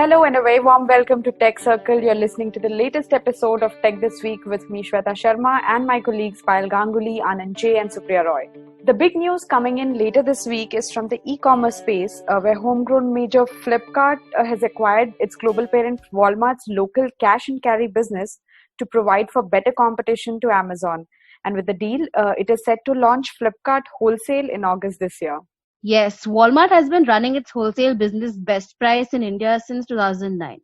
Hello and a very warm welcome to Tech Circle. You're listening to the latest episode of Tech This Week with me, Shweta Sharma, and my colleagues Payal Ganguly, Anand J, and Supriya Roy. The big news coming in later this week is from the e-commerce space, where homegrown major Flipkart has acquired its global parent Walmart's local cash and carry business to provide for better competition to Amazon. And with the deal, it is set to launch Flipkart Wholesale in August this year. Yes, Walmart has been running its wholesale business Best Price in India since 2009.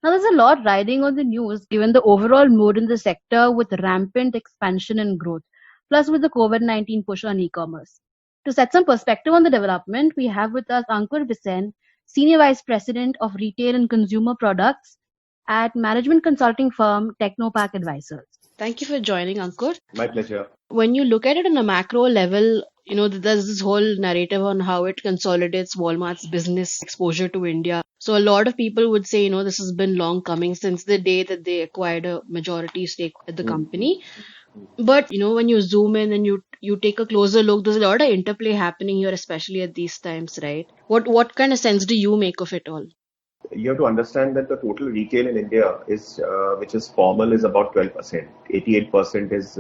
Now, there's a lot riding on the news given the overall mood in the sector with rampant expansion and growth, plus with the COVID-19 push on e-commerce. To set some perspective on the development, we have with us Ankur Bisen, Senior Vice President of Retail and Consumer Products at management consulting firm Technopack Advisors. Thank you for joining, Ankur. My pleasure. When you look at it on a macro level, there's this whole narrative on how it consolidates Walmart's business exposure to India. So a lot of people would say, this has been long coming since the day that they acquired a majority stake at the company. But, when you zoom in and you take a closer look, there's a lot of interplay happening here, especially at these times, right? What kind of sense do you make of it all? You have to understand that the total retail in India is, which is formal, is about 12%. 88% is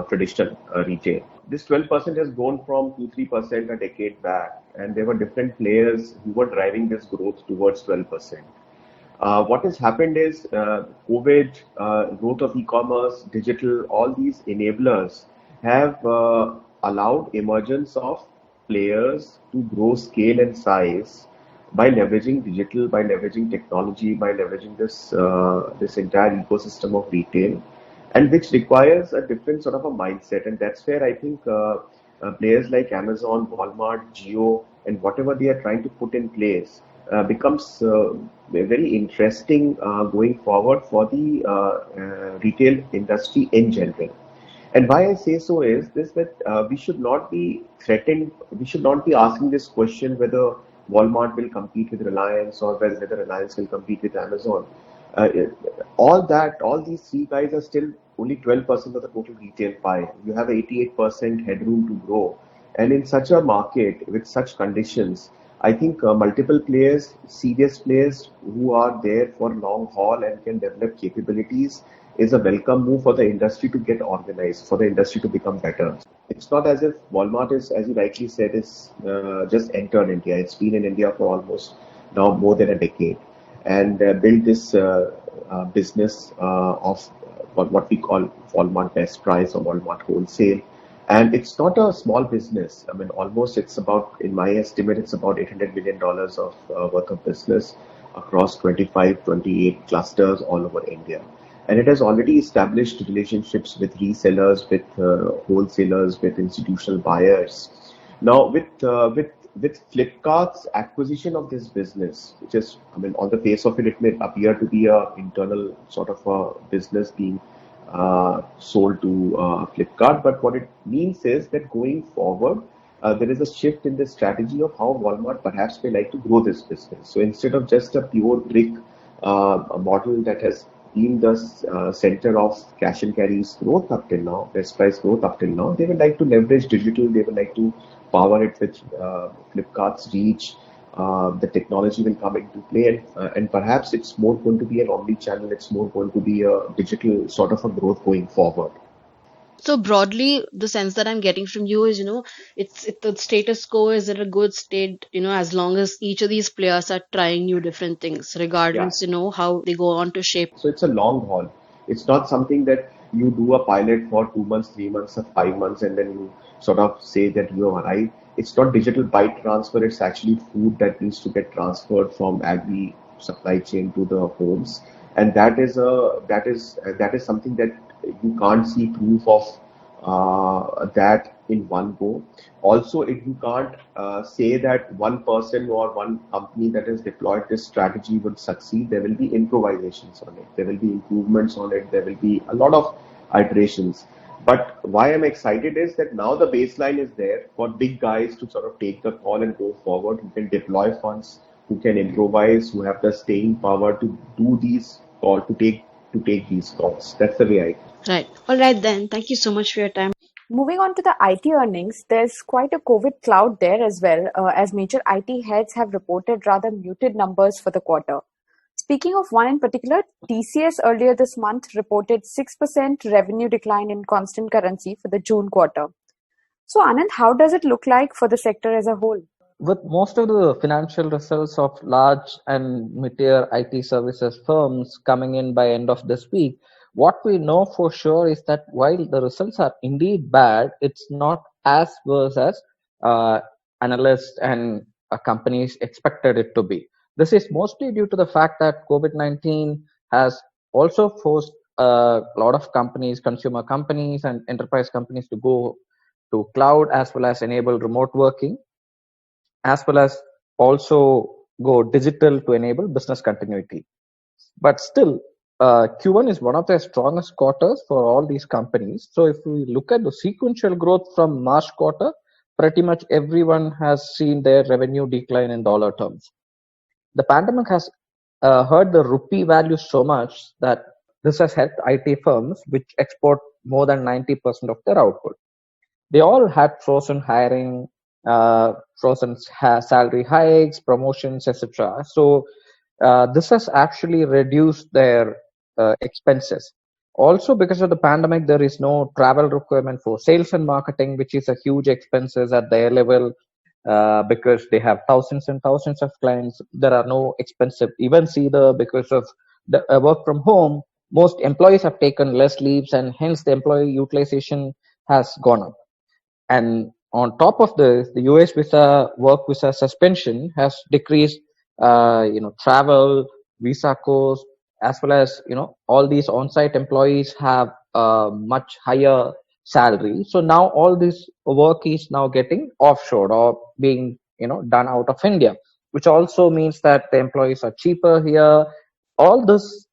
traditional retail. This 12% has grown from 2-3% a decade back, and there were different players who were driving this growth towards 12%. What has happened is COVID, growth of e-commerce, digital, all these enablers have allowed emergence of players to grow scale and size by leveraging digital, by leveraging technology, by leveraging this entire ecosystem of retail, and which requires a different sort of a mindset. And that's where I think players like Amazon, Walmart, Jio, and whatever they are trying to put in place becomes very interesting going forward for the retail industry in general. And why I say so is this, that we should not be threatened, we should not be asking this question whether Walmart will compete with Reliance or whether Reliance will compete with Amazon. All these three guys are still only 12% of the total retail pie. You have 88% headroom to grow. And in such a market with such conditions, I think multiple players, serious players who are there for long haul and can develop capabilities is a welcome move for the industry to get organized, for the industry to become better. It's not as if Walmart is, as you rightly said, is just entered India. It's been in India for almost now more than a decade and built this business of what we call Walmart Best Price or Walmart Wholesale. And it's not a small business. I mean, almost it's about, in my estimate, it's about $800 million of worth of business across 25, 28 clusters all over India. And it has already established relationships with resellers, with wholesalers, with institutional buyers. Now, with Flipkart's acquisition of this business, which is, I mean, on the face of it, it may appear to be a internal sort of a business being sold to Flipkart. But what it means is that going forward, there is a shift in the strategy of how Walmart perhaps may like to grow this business. So instead of just a pure brick model that has been the center of cash and carry's growth up till now, Best Price growth up till now, they would like to leverage digital, they would like to power it with Flipkart's reach. The technology will come into play, and perhaps it's more going to be an omni-channel, it's more going to be a digital sort of a growth going forward. So broadly, the sense that I'm getting from you is, it's the status quo is at a good state, as long as each of these players are trying new different things, regardless, how they go on to shape. So it's a long haul. It's not something that you do a pilot for 2 months, 3 months, or 5 months, and then you sort of say that you have arrived. It's not digital byte transfer. It's actually food that needs to get transferred from agri supply chain to the homes, and that is something that you can't see proof of that in one go. Also, you can't say that one person or one company that has deployed this strategy would succeed. There will be improvisations on it. There will be improvements on it. There will be a lot of iterations. But why I'm excited is that now the baseline is there for big guys to sort of take the call and go forward, who can deploy funds, who can improvise, who have the staying power to do these calls, to take these calls. That's the way I. Right. All right then. Thank you so much for your time. Moving on to the IT earnings, there's quite a COVID cloud there as well, as major IT heads have reported rather muted numbers for the quarter. Speaking of one in particular, TCS earlier this month reported 6% revenue decline in constant currency for the June quarter. So, Anand, how does it look like for the sector as a whole? With most of the financial results of large and mid-tier IT services firms coming in by end of this week, what we know for sure is that while the results are indeed bad, it's not as worse as uh, analysts and companies expected it to be. This is mostly due to the fact that COVID-19 has also forced a lot of companies, consumer companies and enterprise companies to go to cloud as well as enable remote working, as well as also go digital to enable business continuity. But still, Q1 is one of the strongest quarters for all these companies. So if we look at the sequential growth from March quarter, pretty much everyone has seen their revenue decline in dollar terms. The pandemic has hurt the rupee value so much that this has helped IT firms which export more than 90% of their output. They all had frozen hiring, frozen salary hikes, promotions, etc. So this has actually reduced their expenses. Also, because of the pandemic, there is no travel requirement for sales and marketing, which is a huge expenses at their level. Because they have thousands and thousands of clients, there are no expensive events either. Because of the work from home, most employees have taken less leaves, and hence the employee utilization has gone up. And on top of this, the US visa work visa suspension has decreased, travel, visa cost, as well as, all these on-site employees have a much higher salary. So now all this work is now getting offshore or being, done out of India, which also means that the employees are cheaper here. All this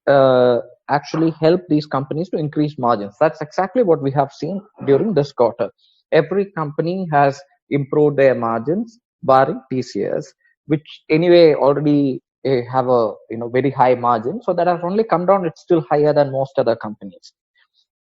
actually help these companies to increase margins. That's exactly what we have seen during this quarter. Every company has improved their margins, barring TCS, which anyway already have a very high margin. So that has only come down. It's still higher than most other companies.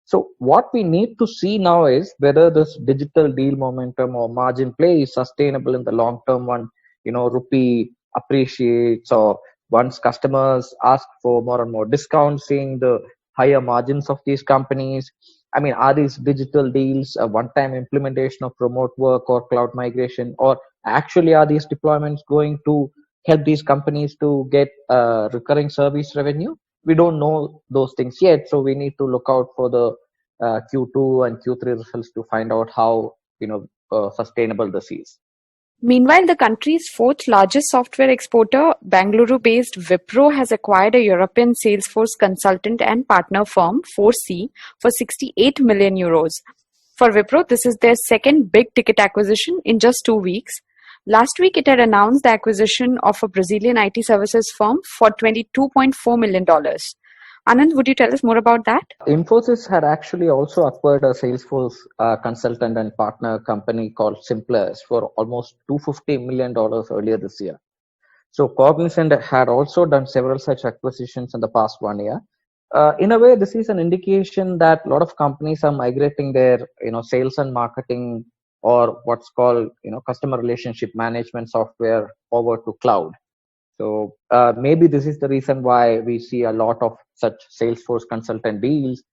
So what we need to see now is whether this digital deal momentum or margin play is sustainable in the long term. One, rupee appreciates, or once customers ask for more and more discounts, seeing the higher margins of these companies. I mean, are these digital deals a one-time implementation of remote work or cloud migration, or actually are these deployments going to help these companies to get recurring service revenue? We don't know those things yet, so we need to look out for the Q2 and Q3 results to find out how sustainable this is. Meanwhile, the country's fourth largest software exporter, Bangalore-based Wipro, has acquired a European Salesforce consultant and partner firm, 4C, for 68 million euros. For Wipro, this is their second big-ticket acquisition in just 2 weeks. Last week, it had announced the acquisition of a Brazilian IT services firm for $22.4 million. Anand, would you tell us more about that? Infosys had actually also acquired a Salesforce consultant and partner company called Simplus for almost $250 million earlier this year. So Cognizant had also done several such acquisitions in the past 1 year. In a way, this is an indication that a lot of companies are migrating their sales and marketing, or what's called customer relationship management software, over to cloud. So maybe this is the reason why we see a lot of such Salesforce consultant deals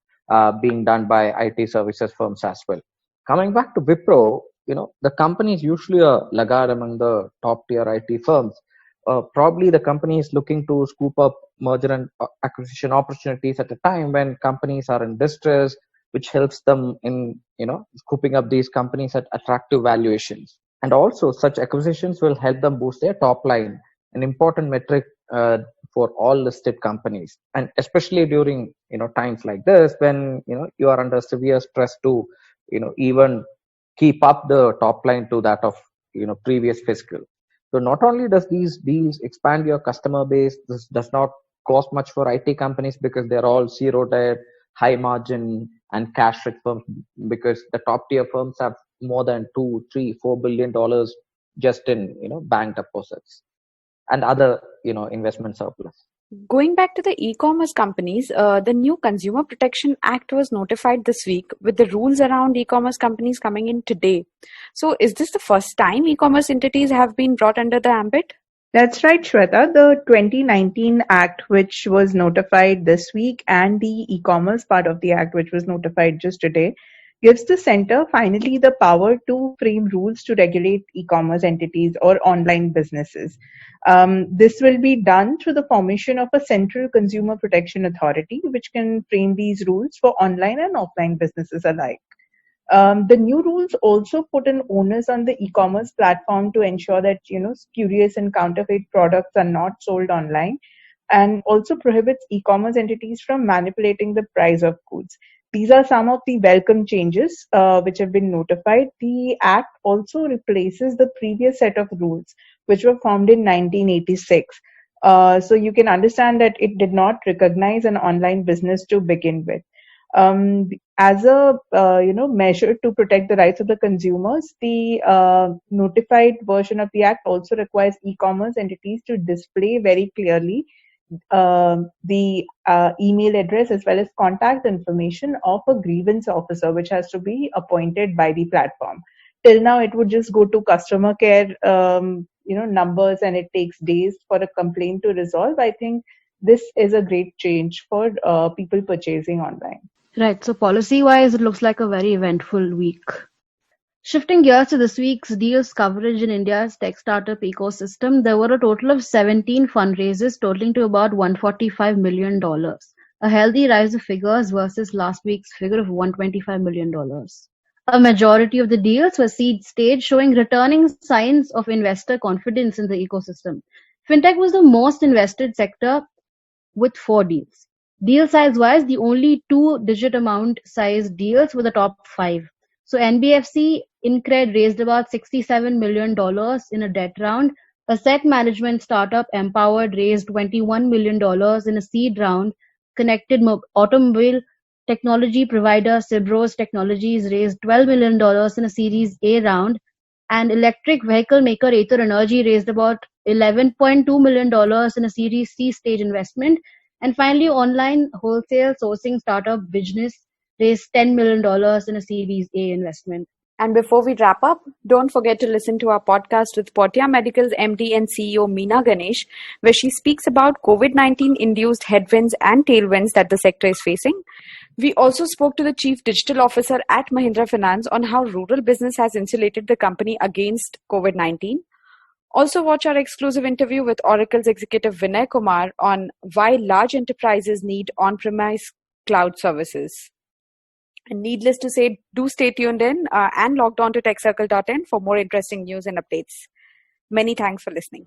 being done by IT services firms as well. Coming back to Wipro, the company is usually a laggard among the top tier IT firms. Probably the company is looking to scoop up merger and acquisition opportunities at a time when companies are in distress, which helps them in scooping up these companies at attractive valuations. And also, such acquisitions will help them boost their top line, an important metric for all listed companies, and especially during times like this when you are under severe stress to even keep up the top line to that of previous fiscal. So not only does these deals expand your customer base, this does not cost much for IT companies because they're all zero debt, high margin, and cash rich firms, because the top tier firms have more than $2, $3, $4 billion just in bank deposits and other investment surplus. Going back to the e-commerce companies, the new Consumer Protection Act was notified this week, with the rules around e-commerce companies coming in today. So is this the first time e-commerce entities have been brought under the ambit? That's right, Shweta. The 2019 Act, which was notified this week, and the e-commerce part of the Act, which was notified just today, gives the center finally the power to frame rules to regulate e-commerce entities or online businesses. This will be done through the formation of a central consumer protection authority, which can frame these rules for online and offline businesses alike. The new rules also put an onus on the e-commerce platform to ensure that spurious and counterfeit products are not sold online, and also prohibits e-commerce entities from manipulating the price of goods. These are some of the welcome changes which have been notified. The Act also replaces the previous set of rules, which were formed in 1986. So you can understand that it did not recognize an online business to begin with. As a measure to protect the rights of the consumers, the notified version of the Act also requires e-commerce entities to display very clearly the email address as well as contact information of a grievance officer, which has to be appointed by the platform. Till now, it would just go to customer care, numbers, and it takes days for a complaint to resolve. I think this is a great change for people purchasing online. Right. So policy-wise, it looks like a very eventful week. Shifting gears to this week's deals coverage in India's tech startup ecosystem, there were a total of 17 fundraisers totaling to about $145 million, a healthy rise of figures versus last week's figure of $125 million. A majority of the deals were seed stage, showing returning signs of investor confidence in the ecosystem. Fintech was the most invested sector with 4 deals. Deal size wise, the only 2-digit amount size deals were the top 5. So NBFC Incred raised about $67 million in a debt round. Asset management startup Empowered raised $21 million in a seed round. Connected automobile technology provider Sibros Technologies raised $12 million in a Series A round. And electric vehicle maker Ather Energy raised about $11.2 million in a Series C stage investment. And finally, online wholesale sourcing startup Business raised $10 million in a Series A investment. And before we wrap up, don't forget to listen to our podcast with Portia Medical's MD and CEO Meena Ganesh, where she speaks about COVID-19 induced headwinds and tailwinds that the sector is facing. We also spoke to the Chief Digital Officer at Mahindra Finance on how rural business has insulated the company against COVID-19. Also watch our exclusive interview with Oracle's executive Vinay Kumar on why large enterprises need on-premise cloud services. And needless to say, do stay tuned in and logged on to techcircle.in for more interesting news and updates. Many thanks for listening.